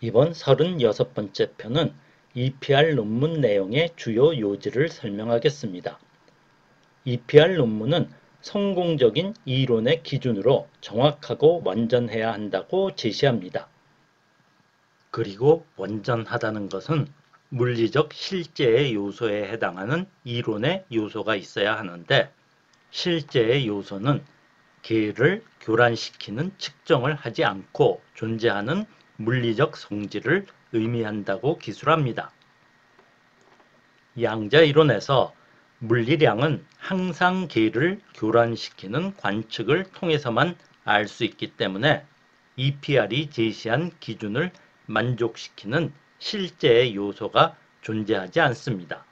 이번 36번째 편은 EPR 논문 내용의 주요 요지를 설명하겠습니다. EPR 논문은 성공적인 이론의 기준으로 정확하고 완전해야 한다고 제시합니다. 그리고 완전하다는 것은 물리적 실제의 요소에 해당하는 이론의 요소가 있어야 하는데, 실제의 요소는 계를 교란시키는 측정을 하지 않고 존재하는 물리적 성질을 의미한다고 기술합니다. 양자이론에서 물리량은 항상 계를 교란시키는 관측을 통해서만 알 수 있기 때문에 EPR이 제시한 기준을 만족시키는 실제의 요소가 존재하지 않습니다.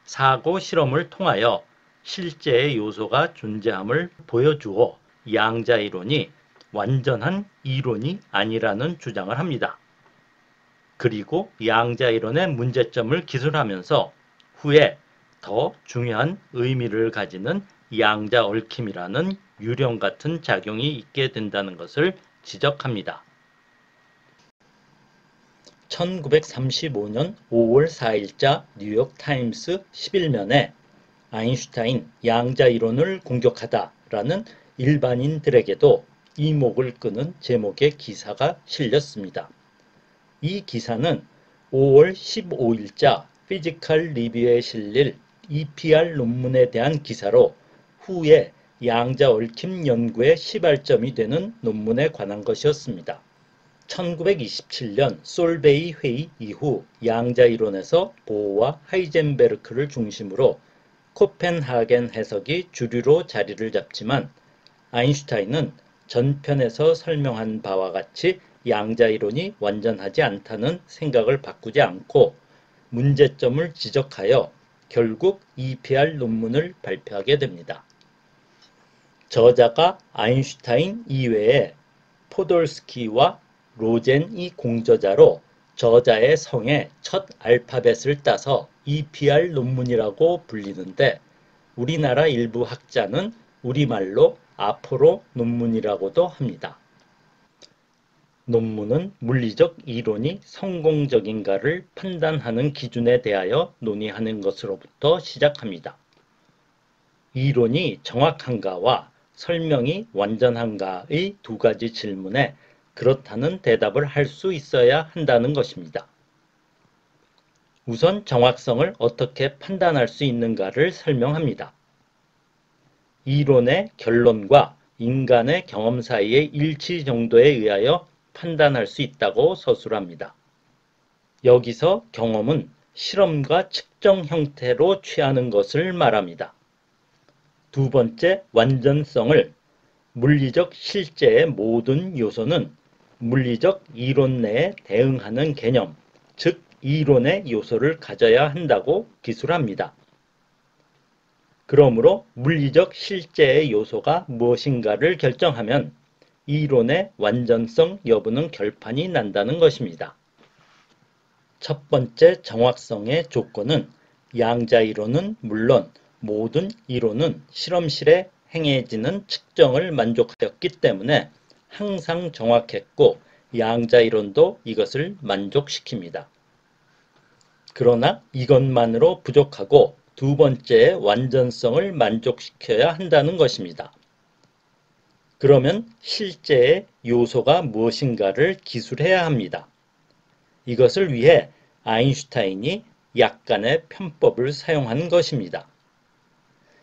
사고 실험을 통하여 실제의 요소가 존재함을 보여주어 양자이론이 완전한 이론이 아니라는 주장을 합니다. 그리고 양자이론의 문제점을 기술하면서 후에 더 중요한 의미를 가지는 양자 얽힘이라는 유령 같은 작용이 있게 된다는 것을 지적합니다. 1935년 5월 4일자 뉴욕타임스 11면에 아인슈타인 양자이론을 공격하다라는 일반인들에게도 이목을 끄는 제목의 기사가 실렸습니다. 이 기사는 5월 15일자 피지컬 리뷰에 실릴 EPR 논문에 대한 기사로 후에 양자 얽힘 연구의 시발점이 되는 논문에 관한 것이었습니다. 1927년 솔베이 회의 이후 양자이론에서 보어와 하이젠베르크를 중심으로 코펜하겐 해석이 주류로 자리를 잡지만, 아인슈타인은 전편에서 설명한 바와 같이 양자이론이 완전하지 않다는 생각을 바꾸지 않고 문제점을 지적하여 결국 EPR 논문을 발표하게 됩니다. 저자가 아인슈타인 이외에 포돌스키와 로젠이 공저자로 저자의 성의 첫 알파벳을 따서 EPR 논문이라고 불리는데, 우리나라 일부 학자는 우리말로 아포로 논문이라고도 합니다. 논문은 물리적 이론이 성공적인가를 판단하는 기준에 대하여 논의하는 것으로부터 시작합니다. 이론이 정확한가와 설명이 완전한가의 두 가지 질문에 그렇다는 대답을 할 수 있어야 한다는 것입니다. 우선 정확성을 어떻게 판단할 수 있는가를 설명합니다. 이론의 결론과 인간의 경험 사이의 일치 정도에 의하여 판단할 수 있다고 서술합니다. 여기서 경험은 실험과 측정 형태로 취하는 것을 말합니다. 두 번째, 완전성을 물리적 실제의 모든 요소는 물리적 이론 내에 대응하는 개념, 즉 이론의 요소를 가져야 한다고 기술합니다. 그러므로 물리적 실제의 요소가 무엇인가를 결정하면 이론의 완전성 여부는 결판이 난다는 것입니다. 첫 번째 정확성의 조건은 양자이론은 물론 모든 이론은 실험실에 행해지는 측정을 만족하였기 때문에 항상 정확했고 양자이론도 이것을 만족시킵니다. 그러나 이것만으로 부족하고 두 번째의 완전성을 만족시켜야 한다는 것입니다. 그러면 실제의 요소가 무엇인가를 기술해야 합니다. 이것을 위해 아인슈타인이 약간의 편법을 사용한 것입니다.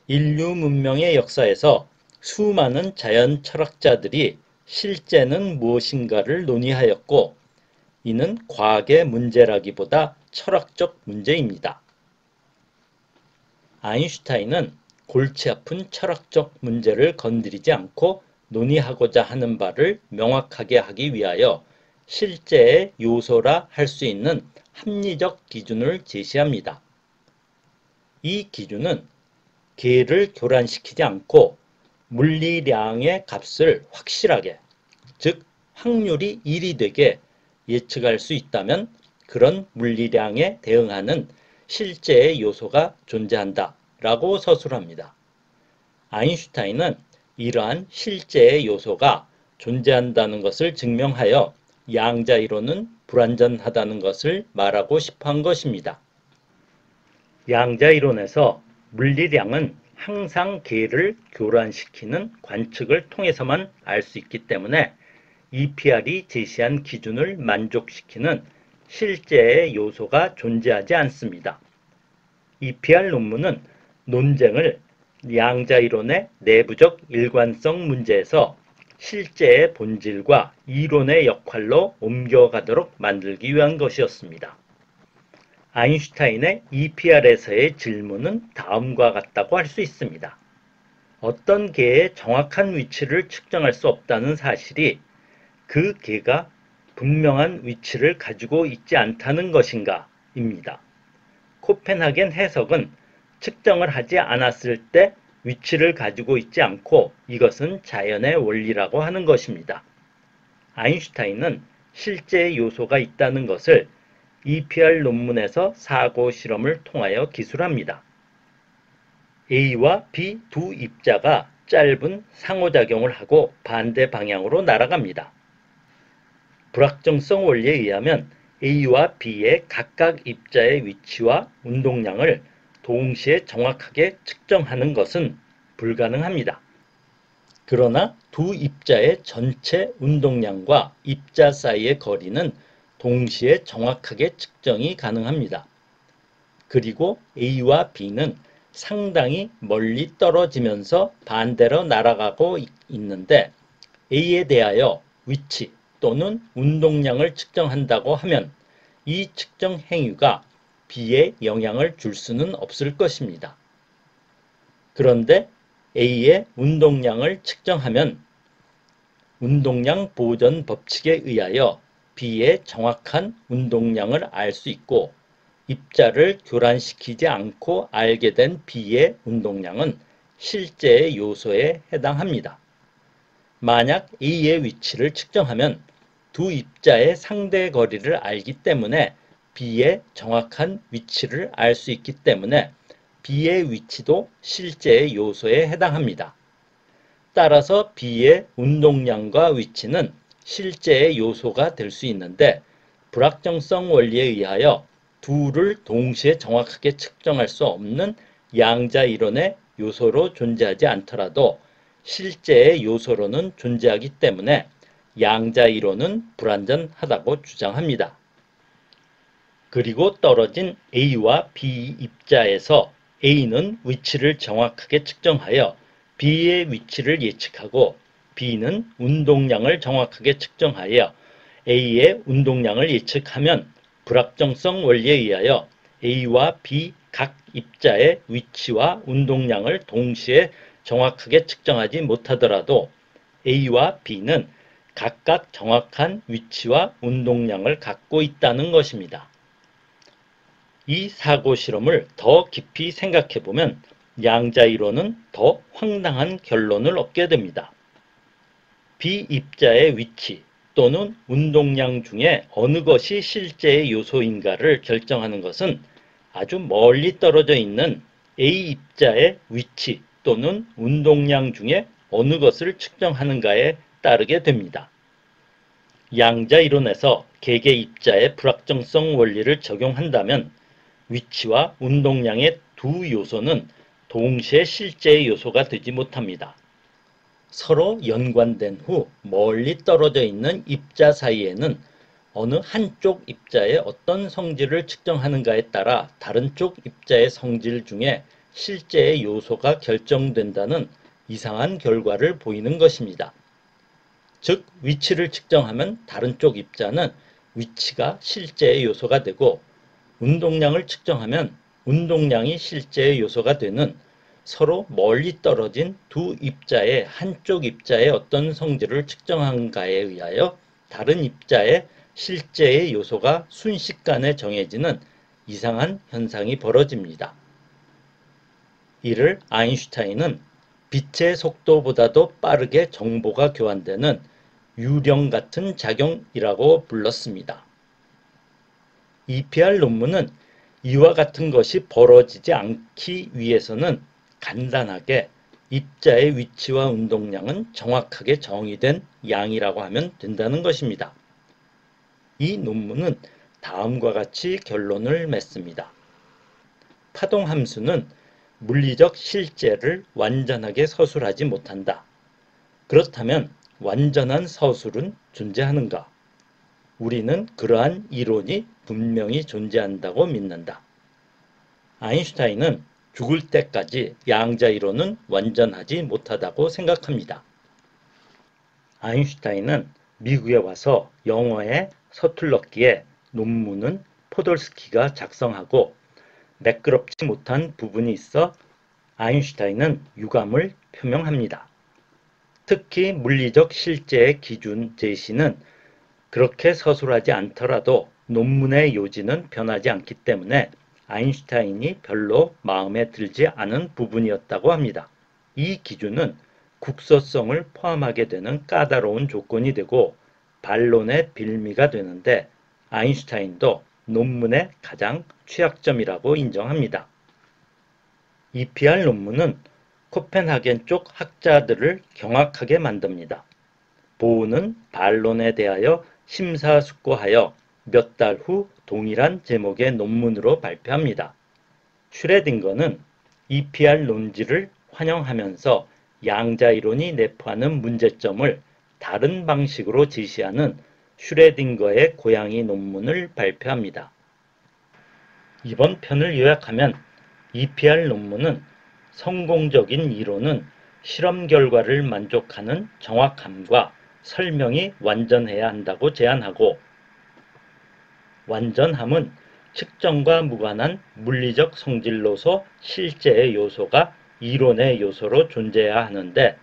인류 문명의 역사에서 수많은 자연 철학자들이 실제는 무엇인가를 논의하였고, 이는 과학의 문제라기보다 철학적 문제입니다. 아인슈타인은 골치 아픈 철학적 문제를 건드리지 않고 논의하고자 하는 바를 명확하게 하기 위하여 실제의 요소라 할 수 있는 합리적 기준을 제시합니다. 이 기준은 계를 교란시키지 않고 물리량의 값을 확실하게, 즉 확률이 1이 되게 예측할 수 있다면 그런 물리량에 대응하는 실제의 요소가 존재한다 라고 서술합니다. 아인슈타인은 이러한 실제의 요소가 존재한다는 것을 증명하여 양자 이론은 불완전하다는 것을 말하고 싶어 한 것입니다. 양자 이론에서 물리량은 항상 계를 교란시키는 관측을 통해서만 알 수 있기 때문에 EPR이 제시한 기준을 만족시키는 실제의 요소가 존재하지 않습니다. EPR 논문은 논쟁을 양자 이론의 내부적 일관성 문제에서 실제의 본질과 이론의 역할로 옮겨가도록 만들기 위한 것이었습니다. 아인슈타인의 EPR에서의 질문은 다음과 같다고 할 수 있습니다. 어떤 계의 정확한 위치를 측정할 수 없다는 사실이 그 계가 분명한 위치를 가지고 있지 않다는 것인가? 입니다. 코펜하겐 해석은 측정을 하지 않았을 때 위치를 가지고 있지 않고 이것은 자연의 원리라고 하는 것입니다. 아인슈타인은 실제의 요소가 있다는 것을 EPR 논문에서 사고 실험을 통하여 기술합니다. A와 B 두 입자가 짧은 상호작용을 하고 반대 방향으로 날아갑니다. 불확정성 원리에 의하면 A와 B의 각각 입자의 위치와 운동량을 동시에 정확하게 측정하는 것은 불가능합니다. 그러나 두 입자의 전체 운동량과 입자 사이의 거리는 동시에 정확하게 측정이 가능합니다. 그리고 A와 B는 상당히 멀리 떨어지면서 반대로 날아가고 있는데 A에 대하여 위치 또는 운동량을 측정한다고 하면 이 측정 행위가 B에 영향을 줄 수는 없을 것입니다. 그런데 A의 운동량을 측정하면 운동량 보전 법칙에 의하여 B의 정확한 운동량을 알 수 있고 입자를 교란시키지 않고 알게 된 B의 운동량은 실제의 요소에 해당합니다. 만약 A의 위치를 측정하면 두 입자의 상대 거리를 알기 때문에 B의 정확한 위치를 알 수 있기 때문에 B의 위치도 실제의 요소에 해당합니다. 따라서 B의 운동량과 위치는 실제의 요소가 될 수 있는데 불확정성 원리에 의하여 둘을 동시에 정확하게 측정할 수 없는 양자 이론의 요소로 존재하지 않더라도 실제의 요소로는 존재하기 때문에 양자 이론은 불완전하다고 주장합니다. 그리고 떨어진 A와 B 입자에서 A는 위치를 정확하게 측정하여 B의 위치를 예측하고 B는 운동량을 정확하게 측정하여 A의 운동량을 예측하면 불확정성 원리에 의하여 A와 B 각 입자의 위치와 운동량을 동시에 정확하게 측정하지 못하더라도 A와 B는 각각 정확한 위치와 운동량을 갖고 있다는 것입니다. 이 사고 실험을 더 깊이 생각해보면 양자 이론은 더 황당한 결론을 얻게 됩니다. B 입자의 위치 또는 운동량 중에 어느 것이 실제의 요소인가를 결정하는 것은 아주 멀리 떨어져 있는 A 입자의 위치 또는 운동량 중에 어느 것을 측정하는가에 따르게 됩니다. 양자 이론에서 개개 입자의 불확정성 원리를 적용한다면 위치와 운동량의 두 요소는 동시에 실제의 요소가 되지 못합니다. 서로 연관된 후 멀리 떨어져 있는 입자 사이에는 어느 한쪽 입자의 어떤 성질을 측정하는가에 따라 다른 쪽 입자의 성질 중에 실제의 요소가 결정된다는 이상한 결과를 보이는 것입니다. 즉 위치를 측정하면 다른 쪽 입자는 위치가 실제의 요소가 되고 운동량을 측정하면 운동량이 실제의 요소가 되는 서로 멀리 떨어진 두 입자의 한쪽 입자의 어떤 성질을 측정한가에 의하여 다른 입자의 실제의 요소가 순식간에 정해지는 이상한 현상이 벌어집니다. 이를 아인슈타인은 빛의 속도보다도 빠르게 정보가 교환되는 유령 같은 작용이라고 불렀습니다. EPR 논문은 이와 같은 것이 벌어지지 않기 위해서는 간단하게 입자의 위치와 운동량은 정확하게 정의된 양이라고 하면 된다는 것입니다. 이 논문은 다음과 같이 결론을 맺습니다. 파동함수는 물리적 실제를 완전하게 서술하지 못한다. 그렇다면 완전한 서술은 존재하는가? 우리는 그러한 이론이 분명히 존재한다고 믿는다. 아인슈타인은 죽을 때까지 양자 이론은 완전하지 못하다고 생각합니다. 아인슈타인은 미국에 와서 영어에 서툴렀기에 논문은 포돌스키가 작성하고 매끄럽지 못한 부분이 있어 아인슈타인은 유감을 표명합니다. 특히 물리적 실제의 기준 제시는 그렇게 서술하지 않더라도 논문의 요지는 변하지 않기 때문에 아인슈타인이 별로 마음에 들지 않은 부분이었다고 합니다. 이 기준은 국소성을 포함하게 되는 까다로운 조건이 되고 반론의 빌미가 되는데 아인슈타인도 논문의 가장 취약점이라고 인정합니다. EPR 논문은 코펜하겐 쪽 학자들을 경악하게 만듭니다. 보우는 반론에 대하여 심사숙고하여 몇 달 후 동일한 제목의 논문으로 발표합니다. 슈레딩거는 EPR 논지를 환영하면서 양자이론이 내포하는 문제점을 다른 방식으로 제시하는 슈레딩거의 고양이 논문을 발표합니다. 이번 편을 요약하면 EPR 논문은 성공적인 이론은 실험 결과를 만족하는 정확함과 설명이 완전해야 한다고 제안하고, 완전함은 측정과 무관한 물리적 성질로서 실제의 요소가 이론의 요소로 존재해야 하는데,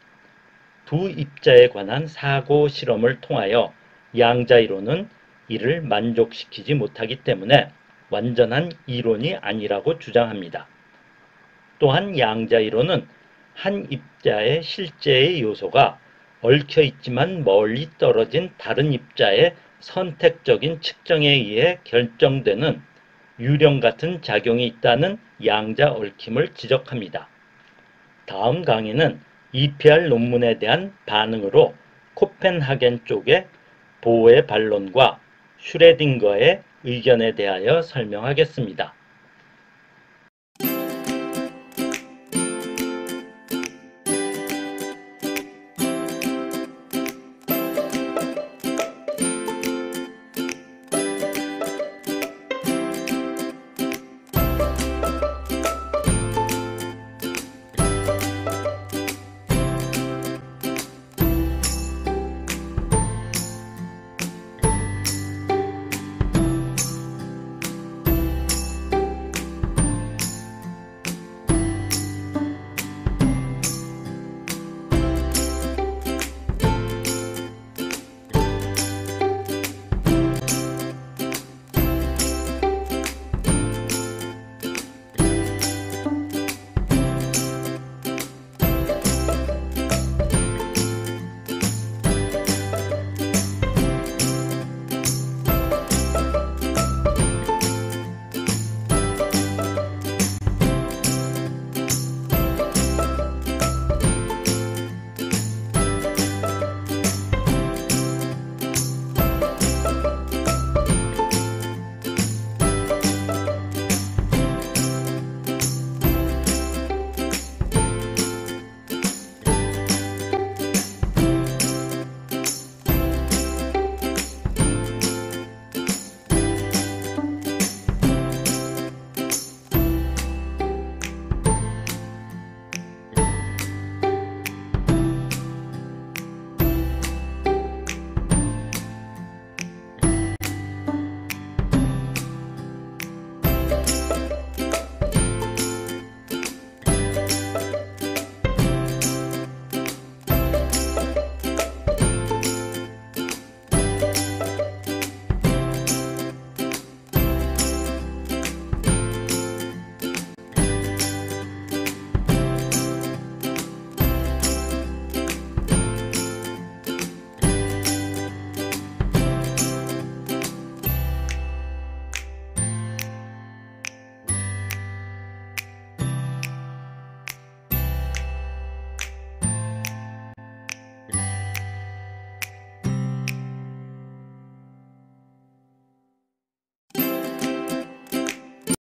두 입자에 관한 사고 실험을 통하여 양자이론은 이를 만족시키지 못하기 때문에 완전한 이론이 아니라고 주장합니다. 또한 양자이론은 한 입자의 실제의 요소가 얽혀 있지만 멀리 떨어진 다른 입자의 선택적인 측정에 의해 결정되는 유령 같은 작용이 있다는 양자 얽힘을 지적합니다. 다음 강의는 EPR 논문에 대한 반응으로 코펜하겐 쪽의 보우의 반론과 슈레딩거의 의견에 대하여 설명하겠습니다.